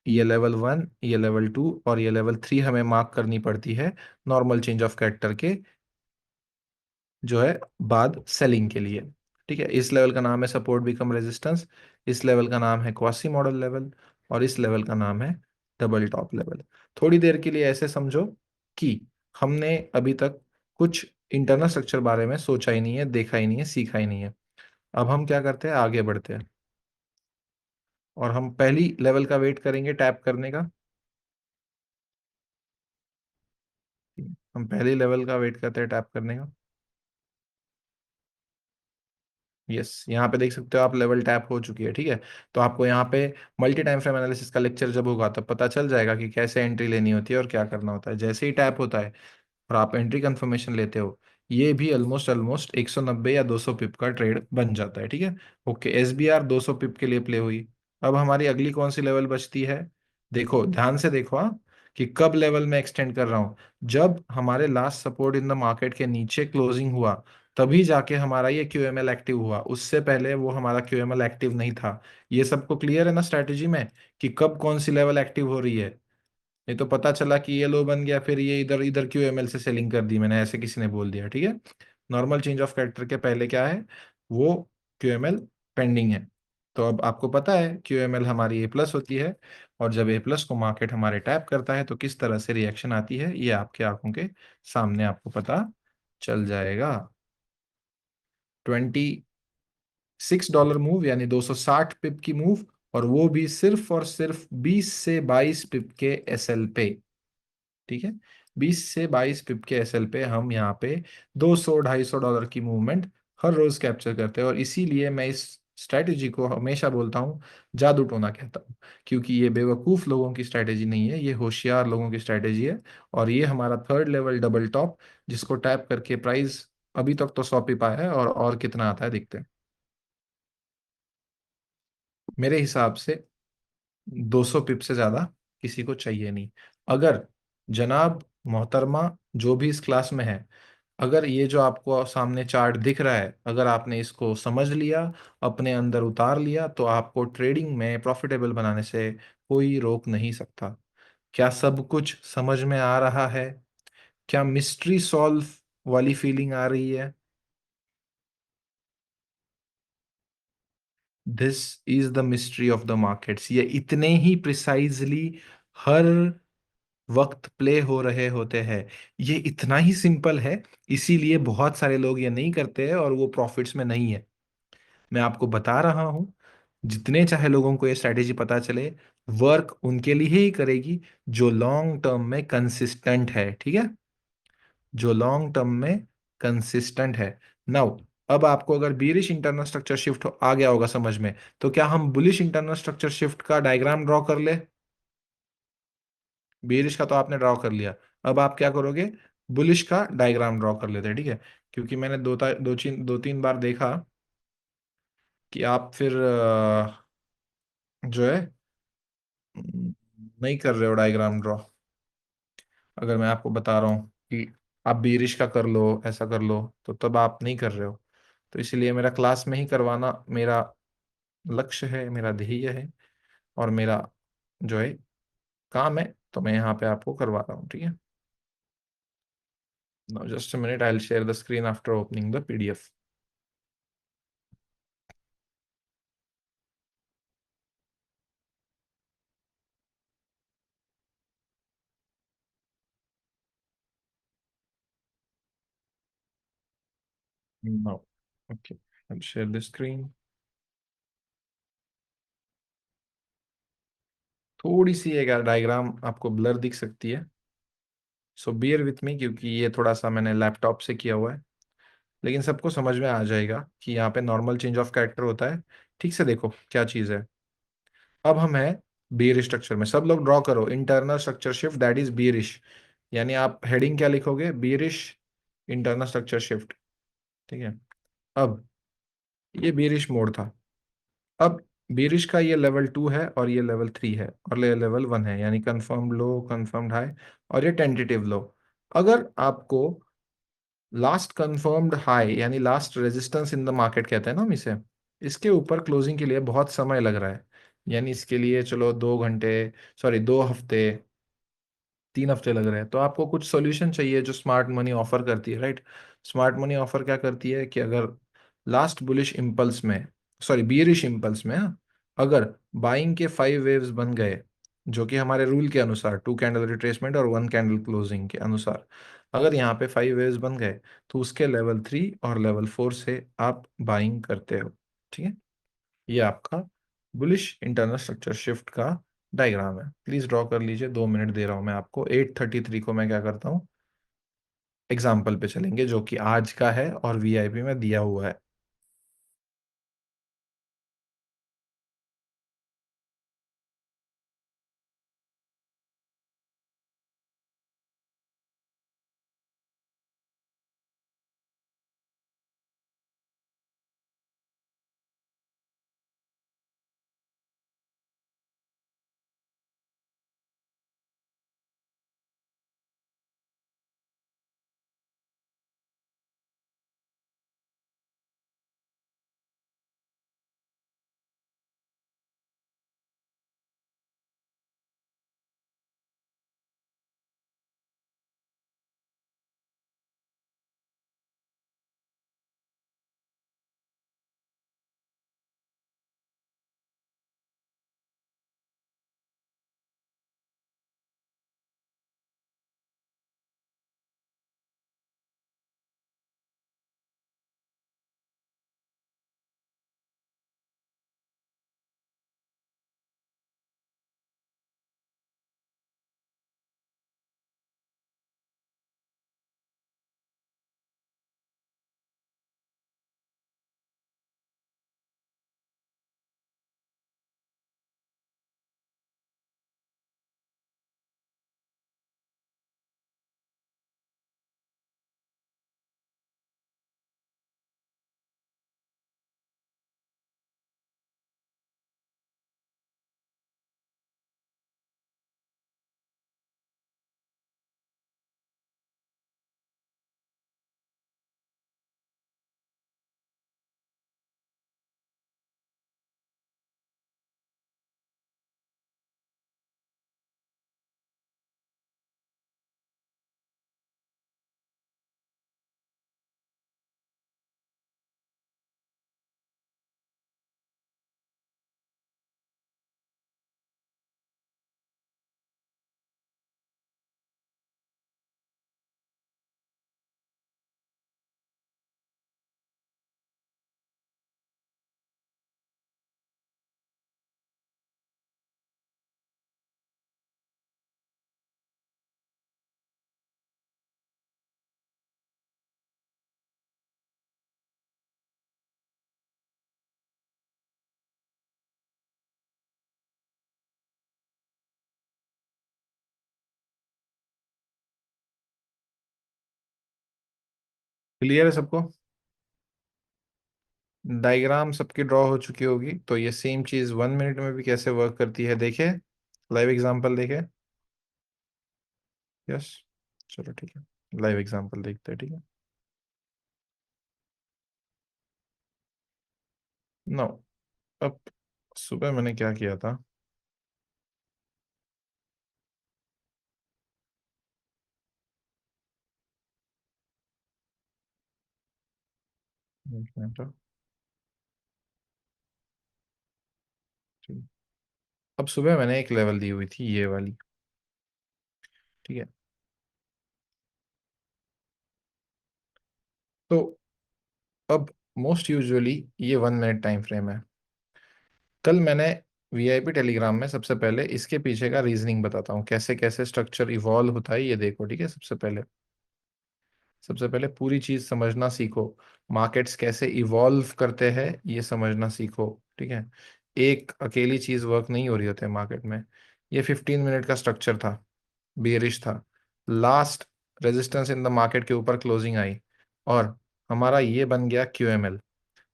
ये लेवल 1, ये लेवल 2 और ये लेवल 3 हमें मार्क करनी पड़ती है नॉर्मल चेंज ऑफ कैरेक्टर के जो है बाद सेलिंग के लिए, ठीक है। इस लेवल का नाम है सपोर्ट बिकम रेजिस्टेंस, इस लेवल का नाम है क्वासी मॉडल लेवल, और इस लेवल का नाम है डबल टॉप लेवल। थोड़ी देर के लिए ऐसे समझो कि हमने अभी तक कुछ इंटरनल स्ट्रक्चर बारे में सोचा ही नहीं है, देखा ही नहीं है, सीखा ही नहीं है। अब हम क्या करते हैं, आगे बढ़ते हैं, और हम पहली लेवल का वेट करेंगे टैप करने का। हम पहली लेवल का वेट करते हैं टैप करने का। यस, यहाँ पे देख सकते हो आप, लेवल टैप हो चुकी है, ठीक है। तो आपको यहाँ पे मल्टी टाइम फ्रेम एनालिसिस का लेक्चर जब होगा तब पता चल जाएगा कि कैसे एंट्री लेनी होती है और क्या करना होता है। जैसे ही टैप होता है और आप एंट्री कंफर्मेशन लेते हो, ये भी ऑलमोस्ट ऑलमोस्ट 190 या 200 पिप का ट्रेड बन जाता है, ठीक है। ओके, SBR 200 पिप के लिए प्ले हुई। अब हमारी अगली कौन सी लेवल बचती है, देखो ध्यान से देखो, हाँ, कि कब लेवल में एक्सटेंड कर रहा हूँ। जब हमारे last support in the market के नीचे क्लोजिंग हुआ, तभी जाके हमारा ये QML एक्टिव हुआ, उससे पहले वो हमारा QML एक्टिव नहीं था। ये सबको क्लियर है ना स्ट्रैटेजी में, कि कब कौन सी लेवल एक्टिव हो रही है। नहीं तो पता चला कि ये लो बन गया, फिर ये इधर इधर QML से सेलिंग कर दी मैंने, ऐसे किसी ने बोल दिया, ठीक है। नॉर्मल चेंज ऑफ कैरेक्टर के पहले क्या है, वो QML पेंडिंग है। तो अब आपको पता है QML हमारी A+ होती है, और जब A+ को मार्केट हमारे टैप करता है तो किस तरह से रिएक्शन आती है, ये आपके आंखों के सामने आपको पता चल जाएगा। $26 मूव, यानी 260 पिप की मूव, और वो भी सिर्फ और सिर्फ 20 से 22 पिप के SL पे, ठीक है। 20 से 22 पिप के SL पे हम यहाँ पे $200-250 की मूवमेंट हर रोज कैप्चर करते हैं, और इसीलिए मैं इस स्ट्रैटेजी को हमेशा बोलता हूँ जादू टोना कहता हूँ, क्योंकि ये बेवकूफ लोगों की स्ट्रैटेजी नहीं है, ये होशियार लोगों की स्ट्रैटेजी है। और ये हमारा थर्ड लेवल डबल टॉप, जिसको टैप करके प्राइस अभी तक तो 100 पिप आया है, और कितना आता है देखते हैं। मेरे हिसाब से 200 पिप से ज्यादा किसी को चाहिए नहीं। अगर जनाब मोहतरमा जो भी इस क्लास में है, अगर ये जो आपको सामने चार्ट दिख रहा है, अगर आपने इसको समझ लिया, अपने अंदर उतार लिया, तो आपको ट्रेडिंग में प्रॉफिटेबल बनाने से कोई रोक नहीं सकता। क्या सब कुछ समझ में आ रहा है? क्या मिस्ट्री सॉल्व वाली फीलिंग आ रही है? This is the mystery of the markets. ये इतने ही प्रिसाइजली हर वक्त प्ले हो रहे होते हैं। ये इतना ही सिंपल है, इसीलिए बहुत सारे लोग ये नहीं करते हैं और वो प्रॉफिट्स में नहीं है। मैं आपको बता रहा हूँ, जितने चाहे लोगों को ये स्ट्रैटेजी पता चले, वर्क उनके लिए ही करेगी जो लॉन्ग टर्म में कंसिस्टेंट है, ठीक है, जो लॉन्ग टर्म में कंसिस्टेंट है। नाउ, अब आपको अगर बीरिश इंटरनल स्ट्रक्चर शिफ्ट आ गया होगा समझ में, तो क्या हम बुलिश इंटरनल स्ट्रक्चर शिफ्ट का डायग्राम ड्रॉ कर ले? बेरिश का तो आपने ड्रॉ कर लिया, अब आप क्या करोगे, बुलिश का डायग्राम ड्रॉ कर लेते हैं, ठीक है। क्योंकि मैंने दो तीन बार देखा कि आप फिर जो है नहीं कर रहे हो डायग्राम ड्रॉ। अगर मैं आपको बता रहा हूँ कि आप बेरिश का कर लो, ऐसा कर लो, तो तब आप नहीं कर रहे हो। तो इसलिए मेरा क्लास में ही करवाना मेरा लक्ष्य है, मेरा ध्येय है, और मेरा जो है काम है, तो मैं यहाँ पे आपको करवा रहा हूँ, ठीक है। Now just a minute, I'll share the screen after opening the PDF. No. Okay. I'll share the screen. थोड़ी सी एक डायग्राम आपको ब्लर दिख सकती है, सो बियर विथ मी, क्योंकि ये थोड़ा सा मैंने लैपटॉप से किया हुआ है। लेकिन सबको समझ में आ जाएगा कि यहाँ पे नॉर्मल चेंज ऑफ कैरेक्टर होता है। ठीक से देखो क्या चीज़ है। अब हम है बियर स्ट्रक्चर में, सब लोग ड्रॉ करो internal structure shift, that is bearish. यानी आप हेडिंग क्या लिखोगे, बियरिश इंटरनल स्ट्रक्चर शिफ्ट, ठीक है। अब ये बियरिश मोड था। अब बेरिश का ये लेवल 2 है, और ये लेवल 3 है, और ये लेवल 1 है, यानी कंफर्म लो, कंफर्म्ड हाई, और ये टेंटेटिव लो। अगर आपको लास्ट कंफर्म्ड हाई, यानी last resistance in the market कहते हैं ना हम इसे, इसके ऊपर क्लोजिंग के लिए बहुत समय लग रहा है, यानी इसके लिए चलो 2 घंटे, सॉरी 2 हफ्ते, 3 हफ्ते लग रहे हैं, तो आपको कुछ सॉल्यूशन चाहिए जो स्मार्ट मनी ऑफर करती है, राइट। स्मार्ट मनी ऑफर क्या करती है कि अगर लास्ट बुलिश इम्पल्स में, सॉरी बियरिश इम्पल्स में, हाँ, अगर बाइंग के 5 वेव्स बन गए, जो कि हमारे रूल के अनुसार 2 कैंडल रिट्रेसमेंट और 1 कैंडल क्लोजिंग के अनुसार, अगर यहाँ पे 5 वेव्स बन गए तो उसके लेवल 3 और लेवल 4 से आप बाइंग करते हो। ठीक है, ये आपका बुलिश इंटरनल स्ट्रक्चर शिफ्ट का डायग्राम है। प्लीज ड्रॉ कर लीजिए, 2 मिनट दे रहा हूं मैं आपको। 8:33 को मैं क्या करता हूँ, एग्जाम्पल पे चलेंगे जो कि आज का है और वीआईपी में दिया हुआ है। क्लियर है सबको? डायग्राम सबकी ड्रॉ हो चुकी होगी, तो ये सेम चीज 1 मिनट में भी कैसे वर्क करती है देखे, लाइव एग्जांपल देखे। यस, चलो ठीक है, लाइव एग्जांपल देखते हैं। ठीक है, नो, अब सुबह मैंने क्या किया था, एक मिनट, ठीक। अब सुबह मैंने एक लेवल दी हुई थी, ये वाली। ठीक है, तो अब मोस्ट यूजुअली ये 1 मिनट टाइम फ्रेम है। कल मैंने वीआईपी टेलीग्राम में सबसे पहले इसके पीछे का रीजनिंग बताता हूँ, कैसे कैसे स्ट्रक्चर इवॉल्व होता है, ये देखो। ठीक है, सबसे पहले पूरी चीज समझना सीखो। मार्केट्स कैसे इवॉल्व करते हैं ये समझना सीखो। ठीक है, एक अकेली चीज वर्क नहीं हो रही होती है मार्केट में। ये 15 मिनट का स्ट्रक्चर था, बेरिश था। Last resistance in the market के ऊपर क्लोजिंग आई और हमारा ये बन गया क्यूएमएल।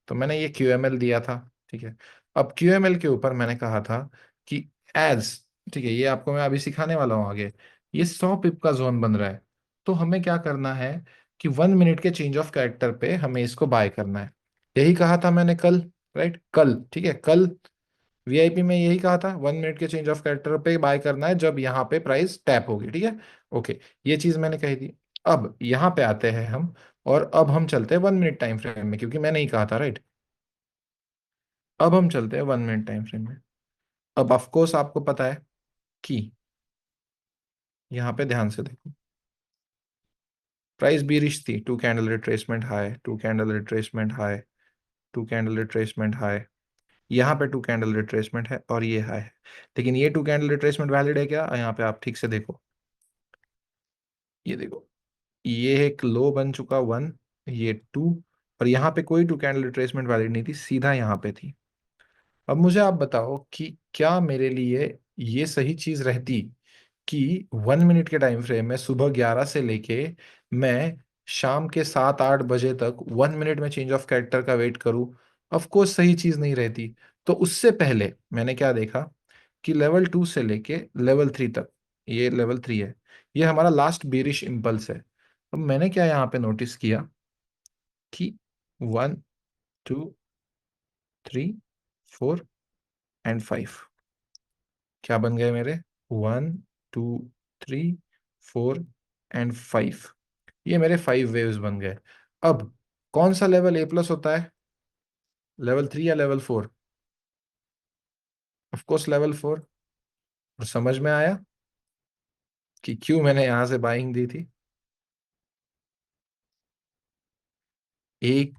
तो मैंने ये क्यूएमएल दिया था। ठीक है, अब क्यूएमएल के ऊपर मैंने कहा था कि एज, ठीक है, ये आपको मैं अभी सिखाने वाला हूँ आगे, ये 100 पिप का जोन बन रहा है। तो हमें क्या करना है कि 1 मिनट के चेंज ऑफ कैरेक्टर पे हमें इसको बाय करना है। यही कहा था मैंने कल, राइट? कल, ठीक है, कल वीआईपी में यही कहा था, 1 मिनट के चेंज ऑफ कैरेक्टर पे बाय करना है जब यहाँ पे प्राइस टैप होगी। ठीक है, ओके, ये चीज मैंने कही थी। अब यहाँ पे आते हैं हम, और अब हम चलते हैं 1 मिनट टाइम फ्रेम में, क्योंकि मैंने ही कहा था, राइट? अब हम चलते हैं 1 मिनट टाइम फ्रेम में। अब ऑफ कोर्स आपको पता है कि यहाँ पे ध्यान से देखो, प्राइस बीरिश थी, two candle retracement high, two candle retracement high, two candle retracement high, यहाँ पे टू कैंडल रिट्रेसमेंट है और ये हाई है। लेकिन ये टू कैंडल रिट्रेसमेंट वैलिड है क्या? यहाँ पे आप ठीक से देखो, ये देखो, ये एक लो बन चुका 1, ये 2, और यहाँ पे कोई टू कैंडल रिट्रेसमेंट वैलिड नहीं थी, सीधा यहाँ पे थी। अब मुझे आप बताओ कि क्या मेरे लिए ये सही चीज रहती कि 1 मिनट के टाइम फ्रेम में सुबह 11 से लेके मैं शाम के 7-8 बजे तक 1 मिनट में चेंज ऑफ कैरेक्टर का वेट करूं? ऑफ कोर्स सही चीज नहीं रहती। तो उससे पहले मैंने क्या देखा कि लेवल 2 से लेके लेवल 3 तक, ये लेवल 3 है, ये हमारा लास्ट बेरिश इम्पल्स है। अब मैंने क्या यहाँ पे नोटिस किया कि 1 2 3 4 एंड 5 क्या बन गए मेरे? 1 2 3 4 एंड 5, ये मेरे 5 वेव्स बन गए। अब कौन सा लेवल ए प्लस होता है, लेवल 3 या लेवल 4? Of course level 4। और समझ में आया कि क्यों मैंने यहां से बाइंग दी थी? एक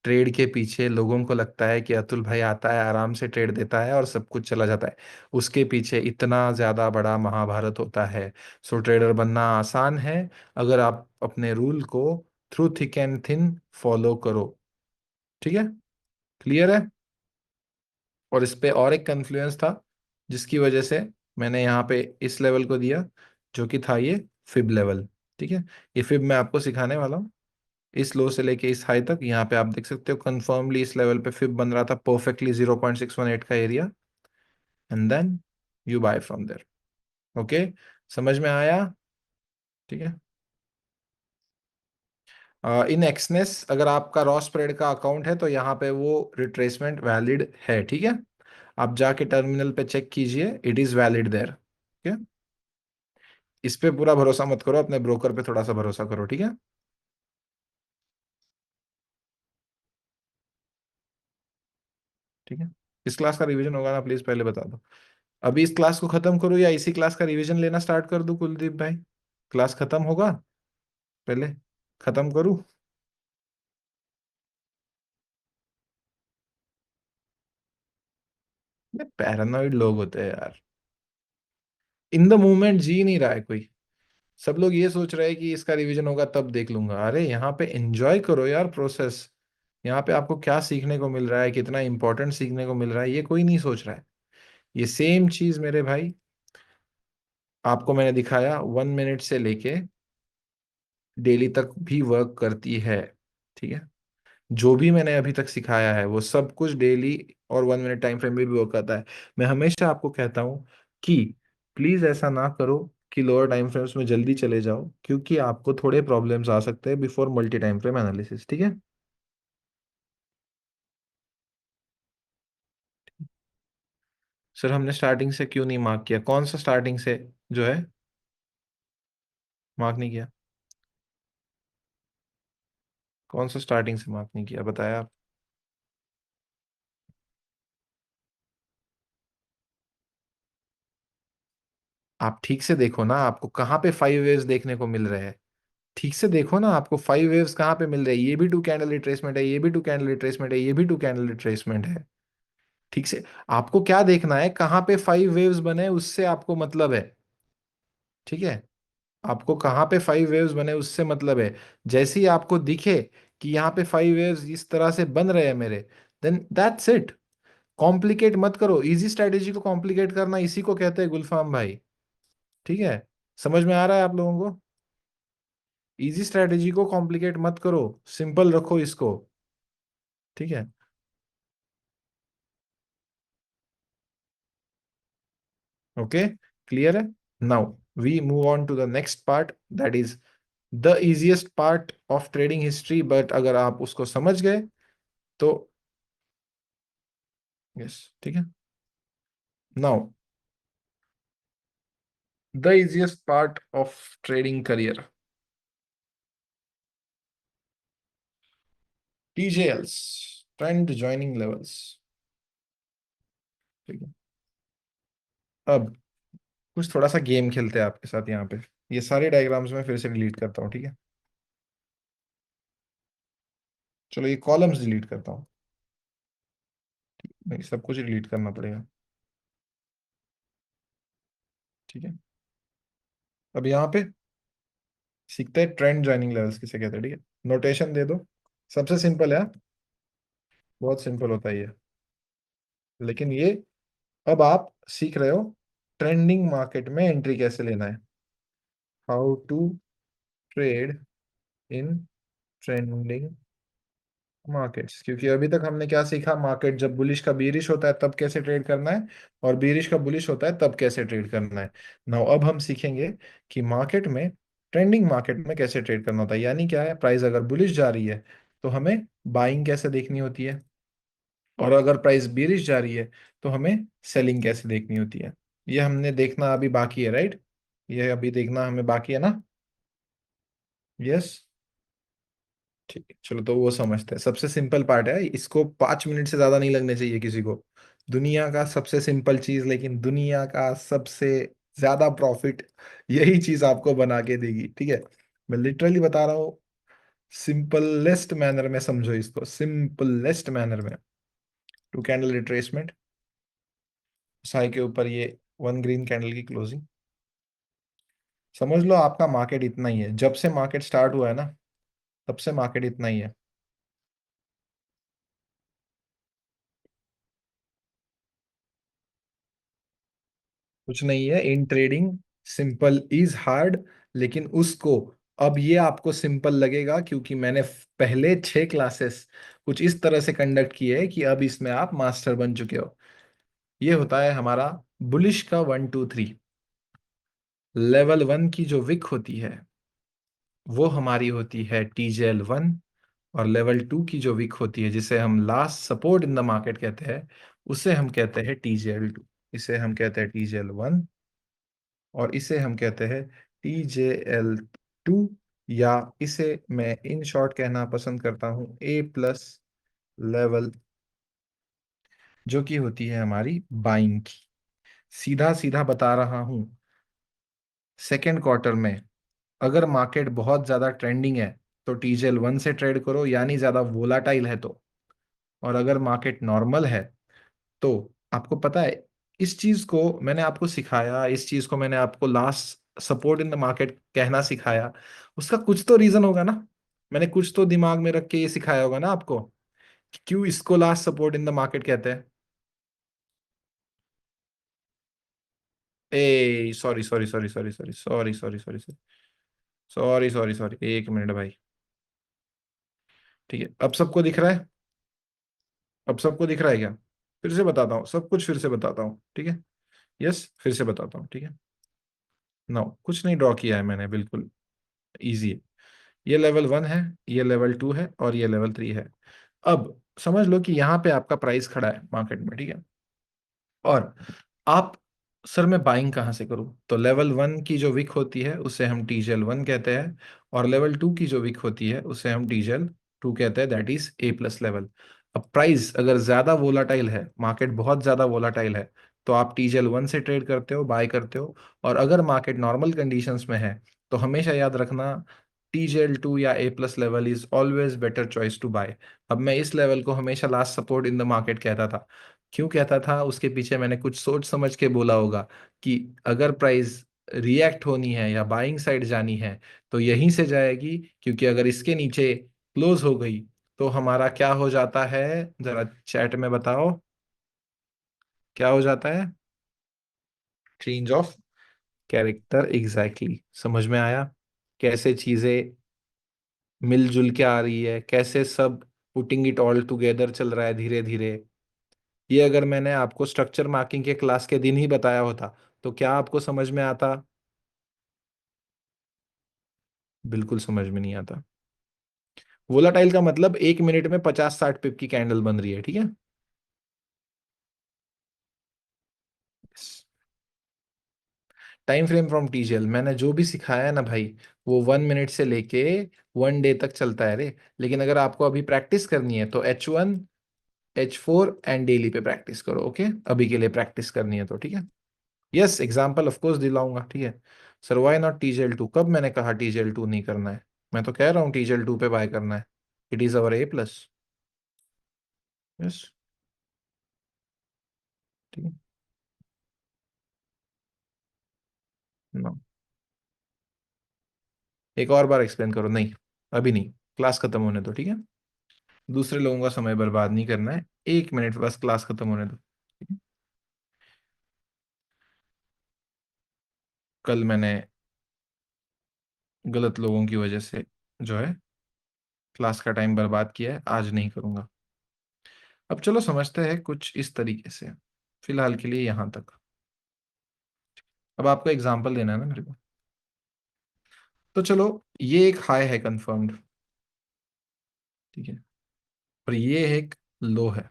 ट्रेड के पीछे लोगों को लगता है कि अतुल भाई आता है, आराम से ट्रेड देता है और सब कुछ चला जाता है। उसके पीछे इतना ज्यादा बड़ा महाभारत होता है। सो ट्रेडर बनना आसान है अगर आप अपने रूल को through thick and thin follow करो। ठीक है, क्लियर है? और इस पे और एक कन्फ्लुएंस था जिसकी वजह से मैंने यहाँ पे इस लेवल को दिया, जो कि था ये फिब लेवल। ठीक है, ये फिब मैं आपको सिखाने वाला हूँ। इस लो से लेके इस हाई तक यहाँ पे आप देख सकते हो कंफर्मली इस लेवल पे फिब बन रहा था परफेक्टली 0.618 का area, and then you buy from there. Okay, समझ में आया? ठीक है। इन एक्सनेस अगर आपका रॉ स्प्रेड का अकाउंट है तो यहाँ पे वो रिट्रेसमेंट वैलिड है। ठीक है, आप जाके टर्मिनल पे चेक कीजिए, इट इज वैलिड देयर। ठीक है, इस पे पूरा भरोसा मत करो, अपने ब्रोकर पे थोड़ा सा भरोसा करो। ठीक है, ठीक है। इस क्लास का रिवीजन होगा ना, प्लीज पहले बता दो। अभी इस क्लास को खत्म करूँ या इसी क्लास का रिवीजन लेना स्टार्ट कर दूं कुलदीप भाई? क्लास खत्म होगा, पहले खत्म करूं? ये पैरानॉइड लोग होते हैं यार, इन द मोमेंट जी नहीं रहा है कोई। सब लोग ये सोच रहे हैं कि इसका रिवीजन होगा तब देख लूंगा। अरे यहाँ पे एंजॉय करो यार प्रोसेस। यहाँ पे आपको क्या सीखने को मिल रहा है, कितना इंपॉर्टेंट सीखने को मिल रहा है, ये कोई नहीं सोच रहा है। ये सेम चीज मेरे भाई आपको मैंने दिखाया 1 मिनट से लेके डेली तक भी वर्क करती है। ठीक है, जो भी मैंने अभी तक सिखाया है वो सब कुछ डेली और 1 मिनट टाइम फ्रेम में भी वर्क करता है। मैं हमेशा आपको कहता हूँ कि प्लीज ऐसा ना करो कि लोअर टाइम फ्रेम्स में जल्दी चले जाओ, क्योंकि आपको थोड़े प्रॉब्लम्स आ सकते हैं before multi time frame analysis. ठीक है, सर हमने स्टार्टिंग से क्यों नहीं मार्क किया? कौन सा स्टार्टिंग से जो है मार्क नहीं किया? कौन सा स्टार्टिंग से मार्क नहीं किया, बताया आप? आप ठीक से देखो ना, आपको कहाँ पे 5 वेव्स देखने को मिल रहे हैं? ठीक से देखो ना, आपको 5 वेव्स कहाँ पे मिल रहे हैं? ये भी टू कैंडल रिट्रेसमेंट है, ये भी टू कैंडल रिट्रेसमेंट है, ये भी टू कैंडल रिट्रेसमेंट है। ठीक से आपको क्या देखना है, कहाँ पे 5 वेव्स बने उससे आपको मतलब है। ठीक है, आपको कहाँ पे 5 वेव्स बने उससे मतलब है। जैसे ही आपको दिखे कि यहाँ पे 5 वेव्स इस तरह से बन रहे हैं मेरे, देन दैट्स इट। कॉम्प्लिकेट मत करो, इजी स्ट्रेटेजी को कॉम्प्लिकेट करना इसी को कहते हैं गुलफाम भाई। ठीक है, समझ में आ रहा है आप लोगों को? इजी स्ट्रेटेजी को कॉम्प्लिकेट मत करो, सिंपल रखो इसको। ठीक है, ओके, क्लियर है? Now we move on to the next part, that is the easiest part of trading history, but अगर आप उसको समझ गए तो यस। ठीक है, now the easiest part of trading career, TJLs, trend joining levels. ठीक है। अब कुछ थोड़ा सा गेम खेलते हैं आपके साथ यहाँ पे। ये सारे डायग्राम्स में फिर से डिलीट करता हूँ, ठीक है। चलो ये कॉलम्स डिलीट करता हूँ। नहीं, सब कुछ डिलीट करना पड़ेगा। ठीक है। अब यहाँ पे सीखते हैं ट्रेंड ज्वाइनिंग लेवल्स किसे कहते हैं, ठीक है। नोटेशन दे दो। सबसे सिंपल है, बहुत सिंपल होता है ये। लेकिन ये अब आप सीख रहे हो ट्रेंडिंग मार्केट में एंट्री कैसे लेना है। How to trade in trending markets. क्योंकि अभी तक हमने क्या सीखा, मार्केट जब बुलिश का बीरिश होता है तब कैसे ट्रेड करना है, और बीरिश का बुलिश होता है तब कैसे ट्रेड करना है। नाउ अब हम सीखेंगे कि मार्केट में, ट्रेंडिंग मार्केट में कैसे ट्रेड करना होता है। यानी क्या है, प्राइस अगर बुलिश जा रही है तो हमें बाइंग कैसे देखनी होती है, और अगर प्राइस बीरिश जा रही है तो हमें सेलिंग कैसे देखनी होती है। ये हमने देखना अभी बाकी है, राइट। ये अभी देखना हमें बाकी है ना। यस। ठीक है, चलो तो वो समझते हैं। सबसे सिंपल पार्ट है, इसको 5 मिनट से ज्यादा नहीं लगने चाहिए किसी को। दुनिया का सबसे सिंपल चीज, लेकिन दुनिया का सबसे ज्यादा प्रॉफिट यही चीज आपको बना के देगी, ठीक है। मैं लिटरली बता रहा हूँ, सिंपलेस्ट मैनर में समझो इसको, सिंपलेस्ट मैनर में। टू कैंडल रिट्रेसमेंट, साई के ऊपर ये वन ग्रीन कैंडल की क्लोजिंग। समझ लो आपका मार्केट इतना ही है, जब से मार्केट स्टार्ट हुआ है ना, तब से मार्केट इतना ही है। कुछ नहीं है in trading, simple is hard. लेकिन उसको, अब ये आपको सिंपल लगेगा क्योंकि मैंने पहले 6 क्लासेस कुछ इस तरह से कंडक्ट किए हैं कि अब इसमें आप मास्टर बन चुके हो। ये होता है हमारा बुलिश का 1 2 3। लेवल 1 की जो विक होती है वो हमारी होती है TJL1। और लेवल 2 की जो विक होती है, जिसे हम last support in the market कहते हैं, उसे हम कहते हैं TJL2। इसे हम कहते हैं TJL1, और इसे हम कहते हैं TJL2। या इसे मैं इन शॉर्ट कहना पसंद करता हूं A+ लेवल, जो कि होती है हमारी बाइंग की। सीधा सीधा बता रहा हूं, सेकेंड क्वार्टर में अगर मार्केट बहुत ज्यादा ट्रेंडिंग है तो TJL1 से ट्रेड करो, यानी ज्यादा वोलाटाइल है तो। और अगर मार्केट नॉर्मल है तो, आपको पता है, इस चीज को मैंने आपको सिखाया, इस चीज को मैंने आपको last support in the market कहना सिखाया। उसका कुछ तो रीजन होगा ना। मैंने कुछ तो दिमाग में रख के ये सिखाया होगा ना आपको, कि क्यों इसको last support in the market कहते हैं। ए sorry sorry sorry sorry sorry sorry sorry sorry sorry sorry sorry, 1 minute भाई। ठीक है, अब सबको दिख रहा है। अब सबको दिख रहा है क्या? फिर से बताता हूँ, सब कुछ फिर से बताता हूँ, ठीक है। यस, फिर से बताता हूँ, ठीक है। नो, कुछ नहीं ड्रॉ किया है मैंने, बिल्कुल इजी है। ये लेवल 1 है, ये लेवल 2 है, और ये लेवल 3 है। अब समझ लो कि यहाँ पे आपका प्राइस खड़ा है मार्केट में, ठीक है। और आप, सर मैं बाइंग कहाँ से करूँ? तो लेवल 1 की जो विक होती है उसे हम TJL1 कहते हैं, और लेवल 2 की जो विक होती है उसे हम TJL2 कहते हैं, दैट इज A+ लेवल। अब प्राइस अगर ज्यादा वोलाटाइल है, मार्केट बहुत ज्यादा वोलाटाइल है, तो आप TJL1 से ट्रेड करते हो, बाय करते हो। और अगर मार्केट नॉर्मल कंडीशंस में है तो हमेशा याद रखना, TJL2 या A+ level is always better choice to buy. अब मैं इस लेवल को हमेशा last support in the market कहता था। क्यों कहता था, उसके पीछे मैंने कुछ सोच समझ के बोला होगा कि अगर प्राइस रिएक्ट होनी है या बाइंग साइड जानी है तो यहीं से जाएगी, क्योंकि अगर इसके नीचे क्लोज हो गई तो हमारा क्या हो जाता है, जरा चैट में बताओ, क्या हो जाता है? Change of character, exactly. समझ में आया कैसे चीजें मिलजुल के आ रही है, कैसे सब पुटिंग इट ऑल टुगेदर चल रहा है धीरे धीरे। ये अगर मैंने आपको स्ट्रक्चर मार्किंग के क्लास के दिन ही बताया होता तो क्या आपको समझ में आता? बिल्कुल समझ में नहीं आता। वोलाटाइल का मतलब 1 मिनट में 50-60 पिप की कैंडल बन रही है, ठीक है। टाइम फ्रेम फ्रॉम TJL, मैंने जो भी सिखाया है ना भाई, वो 1 मिनट से लेके 1 डे तक चलता है रे। लेकिन अगर आपको अभी प्रैक्टिस करनी है तो H1 H4 एंड डेली पे प्रैक्टिस करो। ओके, अभी के लिए प्रैक्टिस करनी है तो ठीक है। यस, एग्जाम्पल ऑफ कोर्स दिलाऊंगा, ठीक है। Sir why not TGL2? कब मैंने कहा TGL2 नहीं करना है? मैं तो कह रहा हूँ TGL2 पे बाय करना है। It is our A+। Yes, ठीक है। नो, एक और बार एक्सप्लेन करो। नहीं, अभी नहीं, क्लास खत्म होने दो, ठीक है। दूसरे लोगों का समय बर्बाद नहीं करना है, 1 मिनट बस, क्लास खत्म होने दो, ठीक है? कल मैंने गलत लोगों की वजह से जो है क्लास का टाइम बर्बाद किया है, आज नहीं करूंगा। अब चलो समझते हैं कुछ इस तरीके से, फिलहाल के लिए यहां तक। अब आपको एग्जांपल देना है ना मेरे को, तो चलो, ये एक हाई है कंफर्म्ड, ठीक है, और ये एक लो है।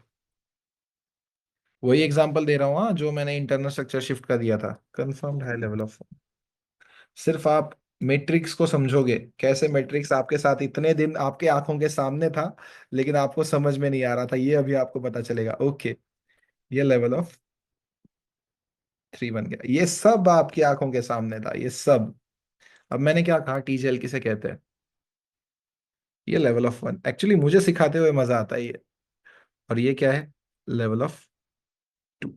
वही एग्जांपल दे रहा हूँ, हाँ, जो मैंने इंटरनल स्ट्रक्चर शिफ्ट का दिया था, कंफर्म्ड हाई लेवल ऑफ। सिर्फ आप मैट्रिक्स को समझोगे, कैसे मैट्रिक्स आपके साथ इतने दिन आपके आंखों के सामने था, लेकिन आपको समझ में नहीं आ रहा था, ये अभी आपको पता चलेगा। ओके, ये लेवल ऑफ 3 बन गया, ये सब आपकी आंखों के सामने था, ये सब। अब मैंने क्या कहा, TGL किसे कहते हैं? ये लेवल ऑफ 1, एक्चुअली मुझे सिखाते हुए मजा आता है ये। और ये क्या है? लेवल ऑफ 2,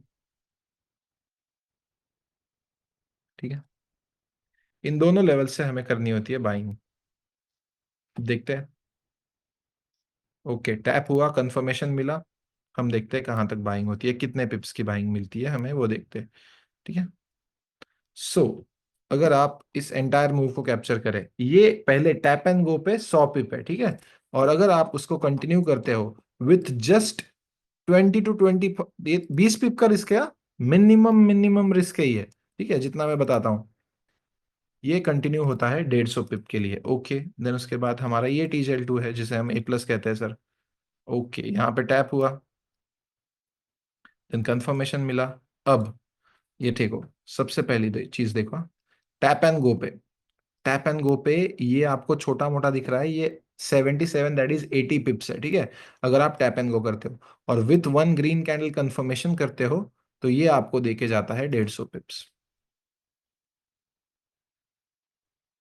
ठीक है। इन दोनों लेवल से हमें करनी होती है बाइंग। देखते हैं। ओके, टैप हुआ, कंफर्मेशन मिला। हम देखते हैं कहाँ तक बाइंग होती है, कितने पिप्स की बाइंग मिलती है हमें, वो देखते हैं, ठीक है। सो अगर आप इस एंटायर मूव को कैप्चर करें, ये पहले टैप एंड गो पे 100 पिप है, ठीक है। और अगर आप उसको कंटिन्यू करते हो विथ जस्ट 20 to 20, 20 पिप का रिस्क है, मिनिमम मिनिमम रिस्क है ये, ठीक है, जितना मैं बताता हूँ। ये कंटिन्यू होता है 150 पिप के लिए। ओके, देन उसके बाद हमारा ये TGL2 है, जिसे हम A+ कहते हैं सर। ओके, यहाँ पे टैप हुआ, देन कंफर्मेशन मिला। अब ये ठीक हो, सबसे पहली चीज देखो, टैप एंड गो पे, टैप एंड गो पे ये आपको छोटा मोटा दिख रहा है, ये 77, दैट इज 80 पिप्स है, ठीक है। अगर आप टैप एंड गो करते हो और with one green candle confirmation करते हो, तो ये आपको देके जाता है 150 पिप्स।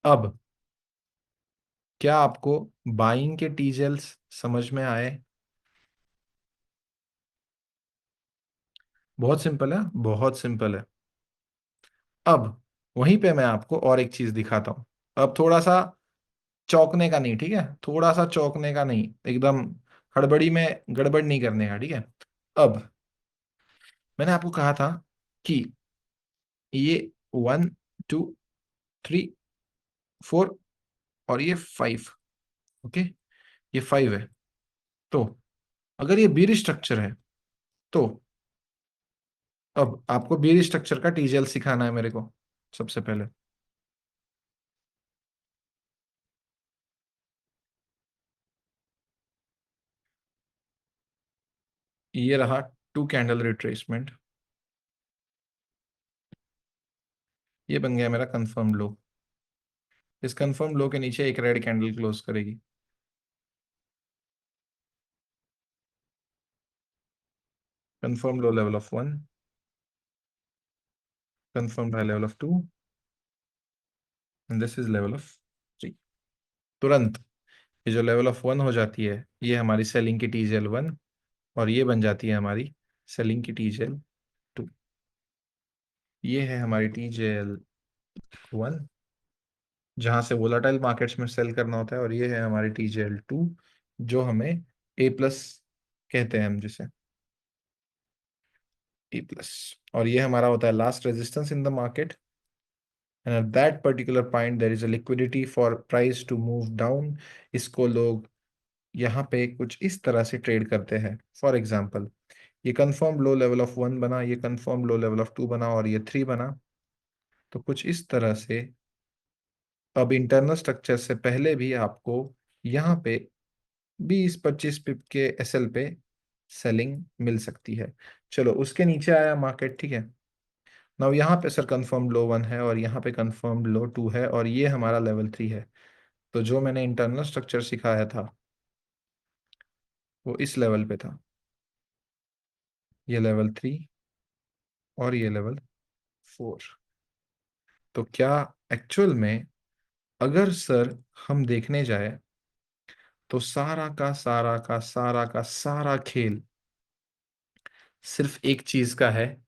अब क्या आपको बाइंग के टीजेल्स समझ में आए? बहुत सिंपल है, बहुत सिंपल है। अब वहीं पे मैं आपको और एक चीज दिखाता हूं। अब थोड़ा सा चौंकने का नहीं, ठीक है, थोड़ा सा चौंकने का नहीं, एकदम हड़बड़ी में गड़बड़ नहीं करने का, ठीक है। अब मैंने आपको कहा था कि ये 1 2 3 4 और ये 5, ओके, ये 5 है। तो अगर ये बीरी स्ट्रक्चर है, तो अब आपको बीरी स्ट्रक्चर का TGL सिखाना है मेरे को सबसे पहले। ये रहा 2 कैंडल रिट्रेसमेंट, ये बन गया मेरा कंफर्म लो। इस कंफर्म लो के नीचे एक रेड कैंडल क्लोज करेगी, confirm low level of 1, confirm high level of 2, and this is level of 3। तुरंत ये जो लेवल ऑफ 1 हो जाती है, ये हमारी सेलिंग की TGL1, और ये बन जाती है हमारी सेलिंग की TGL2। ये है हमारी TGL1, जहां से वोलाटाइल मार्केट्स में सेल करना होता है, और ये है हमारी TGL2, जो हमें A+ कहते हैं हम जिसे, A+। और ये हमारा होता है last resistance in the market, and at that particular point there is a liquidity for price to move down. इसको लोग यहाँ पे कुछ इस तरह से ट्रेड करते हैं। फॉर एग्जाम्पल, ये कंफर्म लो लेवल ऑफ 1 बना, ये कंफर्म लो लेवल ऑफ 2 बना, और ये 3 बना। तो कुछ इस तरह से अब इंटरनल स्ट्रक्चर से पहले भी आपको यहाँ पे 20 25 पिप के SL पे सेलिंग मिल सकती है। चलो, उसके नीचे आया मार्केट, ठीक है। नाउ यहाँ पे सर कंफर्म लो 1 है, और यहाँ पे कंफर्म लो 2 है, और ये हमारा लेवल 3 है। तो जो मैंने इंटरनल स्ट्रक्चर सिखाया था वो इस लेवल पे था, ये लेवल 3 और ये लेवल 4। तो क्या एक्चुअल में अगर सर हम देखने जाए तो सारा का सारा का सारा का सारा खेल सिर्फ एक चीज का है,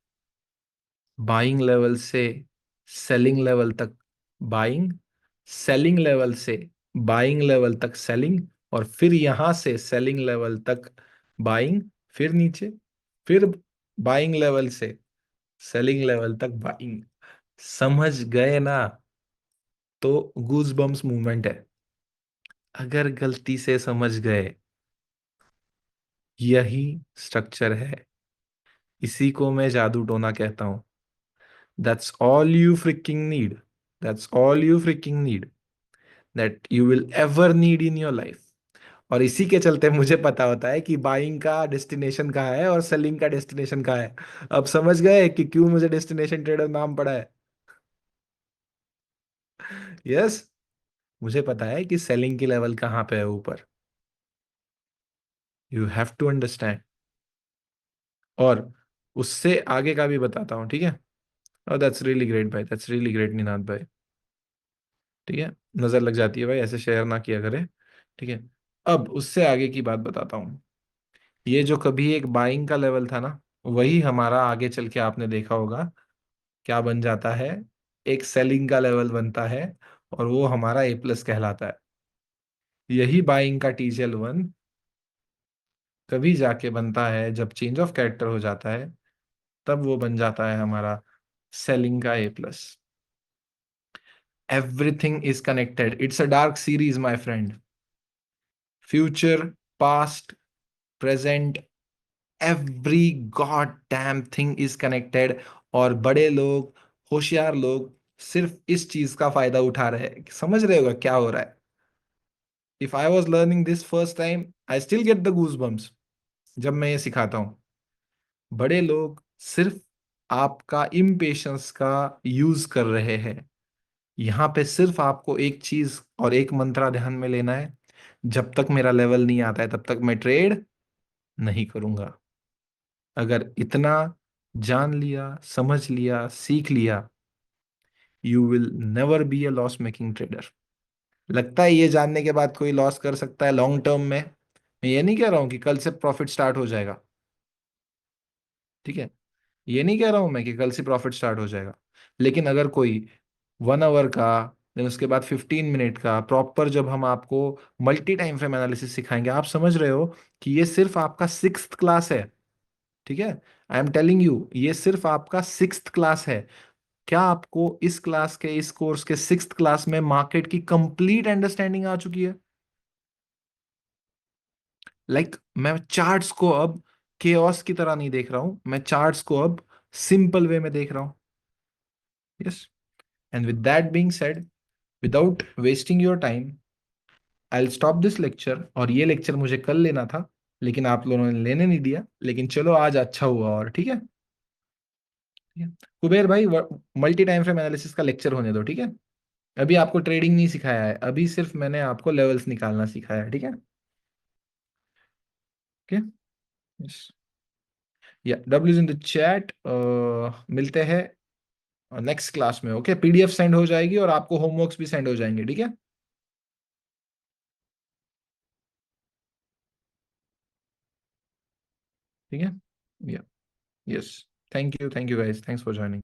बाइंग लेवल से सेलिंग लेवल तक बाइंग, सेलिंग लेवल से बाइंग लेवल तक सेलिंग, और फिर यहां से सेलिंग लेवल तक बाइंग, फिर नीचे, फिर बाइंग लेवल से सेलिंग लेवल तक बाइंग। समझ गए ना? तो गूज बम्स मूवमेंट है। अगर गलती से समझ गए, यही स्ट्रक्चर है, इसी को मैं जादू टोना कहता हूं। That's all you fricking need, that's all you fricking need, that you will ever need in your life. और इसी के चलते मुझे पता होता है कि बाइंग का डेस्टिनेशन कहाँ है और सेलिंग का डेस्टिनेशन कहाँ है। अब समझ गए कि क्यों मुझे डेस्टिनेशन ट्रेडर नाम पड़ा है? यस, मुझे पता है कि सेलिंग की लेवल कहाँ पे है ऊपर। You have to understand. और उससे आगे का भी बताता हूँ, ठीक है? और दैट्स रियली ग्रेट भाई, दैट्स रियली ग्रेट निनाद भाई। ठीक है, नजर लग जाती है भाई, ऐसे शेयर ना किया करे। ठीक है, अब उससे आगे की बात बताता हूँ। ये जो कभी एक बाइंग का लेवल था ना, वही हमारा आगे चल के आपने देखा होगा क्या बन जाता है, एक सेलिंग का लेवल बनता है, और वो हमारा ए प्लस कहलाता है। यही बाइंग का टीजीएल 1 कभी जाके बनता है जब चेंज ऑफ कैरेक्टर हो जाता है, तब वो बन जाता है हमारा सेलिंग का A plus. Everything is connected, it's a dark series my friend. Future, past, present, every god damn thing is connected. और बड़े लोग, होशियार लोग सिर्फ इस चीज का फायदा उठा रहे हैं। समझ रहे होगा क्या हो रहा है? If I was learning this first time, I still get the goose bumps जब मैं ये सिखाता हूँ। बड़े लोग सिर्फ आपका इम्पेशंस का यूज कर रहे हैं। यहाँ पे सिर्फ आपको एक चीज और एक मंत्रा ध्यान में लेना है, जब तक मेरा लेवल नहीं आता है तब तक मैं ट्रेड नहीं करूंगा। अगर इतना जान लिया, समझ लिया, सीख लिया, you will never be a loss making trader. लगता है ये जानने के बाद कोई लॉस कर सकता है लॉन्ग टर्म में? मैं ये नहीं कह रहा हूं कि कल से प्रॉफिट स्टार्ट हो जाएगा, ठीक है? ये नहीं कह रहा हूं मैं कि कल से प्रॉफिट स्टार्ट हो जाएगा। लेकिन अगर कोई 1 आवर का, देन उसके बाद 15 मिनट का प्रॉपर, जब हम आपको मल्टी टाइम फ्रेम एनालिसिस सिखाएंगे, आप समझ रहे हो कि ये सिर्फ आपका 6th क्लास है। ठीक है, आई एम टेलिंग यू, ये सिर्फ आपका 6th क्लास है। क्या आपको इस क्लास के, इस कोर्स के 6th क्लास में मार्केट की कंप्लीट अंडरस्टैंडिंग आ चुकी है? मैं चार्ट्स को अब केओस की तरह नहीं देख रहा हूं, मैं चार्ट्स को अब सिंपल वे में देख रहा हूं। Yes, and with that being said, without wasting your time, I will stop this lecture. और ये लेक्चर मुझे कल लेना था, लेकिन आप लोगों ने लेने नहीं दिया। लेकिन चलो आज अच्छा हुआ, और ठीक है। ठीक है, कुबेर भाई, मल्टी टाइम फ्रेम एनालिसिस का लेक्चर होने दो, ठीक है? अभी आपको ट्रेडिंग नहीं सिखाया है, अभी सिर्फ मैंने आपको लेवल्स निकालना सिखाया है, ठीक है? ओके, यस, या डब्ल्यू इन द चैट। मिलते हैं नेक्स्ट क्लास में। ओके, पीडीएफ सेंड हो जाएगी और आपको होमवर्क्स भी सेंड हो जाएंगे, ठीक है? ठीक है, या, yes, thank you guys, thanks for joining.